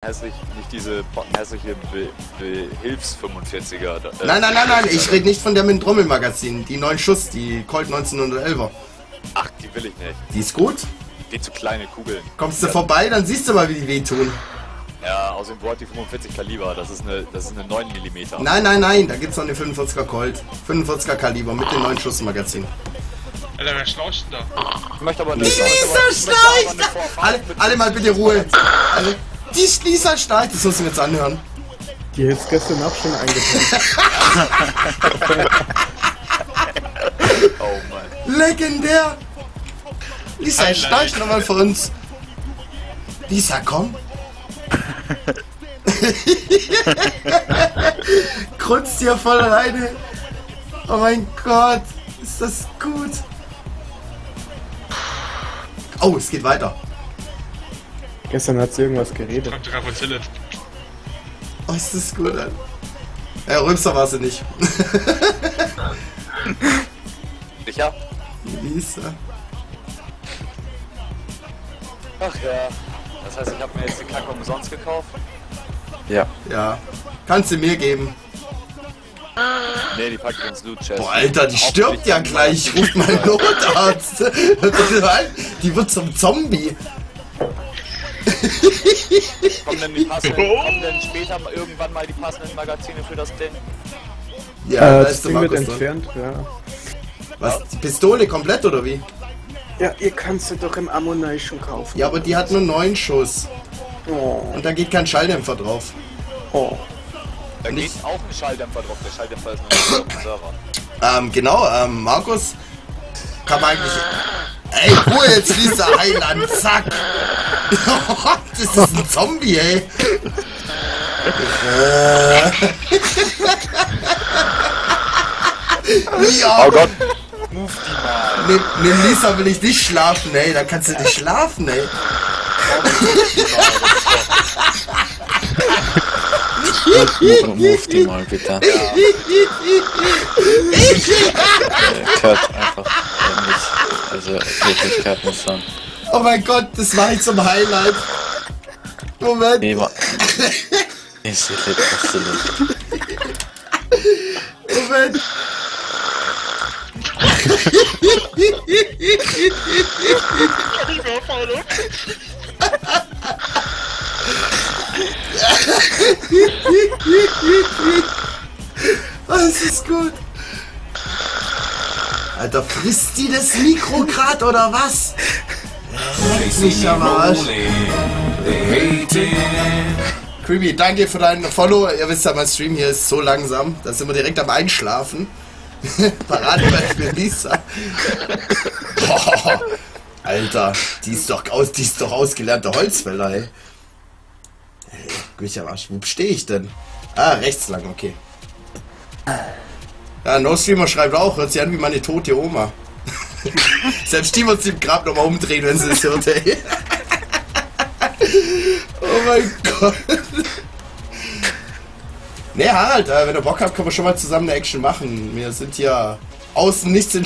Hässlich, nicht diese hässliche Hilfs-45er. Nein, ich rede nicht von der mit Trommelmagazin. Die 9 Schuss, die Colt 1911er. Ach, die will ich nicht. Die ist gut? Die zu kleine Kugeln. Kommst du vorbei, dann siehst du mal, wie die wehtun. Ja, außerdem braucht die 45 Kaliber, das ist eine 9 mm. Nein, da gibt's noch eine 45er Colt. 45er Kaliber mit dem 9 Schuss Magazin. Alter, wer schläucht denn da? Ich möchte aber nicht. Lisa schnarcht! Alle mal bitte Ruhe. Alle. Die Lisa schnarcht, das musst du mir jetzt anhören. Die ist gestern auch schon eingepennt. Oh Mann. Legendär! Lisa, schnarcht nochmal für uns. Lisa, komm. Krutzt hier voll rein. Oh mein Gott, ist das gut. Oh, es geht weiter. Gestern hat sie irgendwas geredet. Fragt sogar von Zillet. Oh, ist das gut, Alter. Ja, Rülpser war sie nicht. Sicher? Lisa. Ach ja. Das heißt, ich habe mir jetzt die Kacke umsonst gekauft? Ja. Ja. Kannst du mir geben. Nee, die packe ich ins Loot-Chest. Boah, Alter, die stirbt ja gleich. Ruf mal einen Notarzt. Die wird zum Zombie. Kommen denn später irgendwann mal die passenden Magazine für das Ding? Ja, da das ist der Ding wird Markus drin. entfernt, ja. Was? Die Pistole komplett oder wie? Ja, ihr kannst sie doch im Ammunition kaufen. Ja, aber die hat nur 9 Schuss. Oh. Und da geht kein Schalldämpfer drauf. Oh. Da geht auch ein Schalldämpfer drauf. Der Schalldämpfer ist nur auf dem Server. Genau, Markus. Kann man eigentlich... Ey, Ruhe jetzt, Lisa Heiland, zack! Das ist ein Zombie, ey! Ja, Oh Gott! Move die mal! Nimm Lisa will ich nicht schlafen, ey. Da kannst du nicht schlafen, ey. Move die mal bitte. Kurt einfach nicht. Also wirklich Kurt muss dann. Oh mein Gott, das war jetzt zum Highlight. Moment. Nee, ist wirklich was zu los. Moment. Das ist gut. Alter, frisst die das Mikro grad oder was? Leck mich am Arsch. Creepy, danke für deinen Follow. Ihr wisst ja, mein Stream hier ist so langsam. Da sind wir direkt am Einschlafen. Paradebeispiel Lisa. Boah, Alter, die ist doch ausgelernte Holzfäller, ey. Mich am Arsch. Wo stehe ich denn? Ah, rechts lang, okay. Ja, No-Streamer schreibt auch, hört sich an wie meine tote Oma. Selbst die wird sich im Grab nochmal umdrehen, wenn sie es hört, ey. Oh mein Gott. Ne, Harald, wenn du Bock habt, können wir schon mal zusammen eine Action machen. Wir sind hier außen nichts in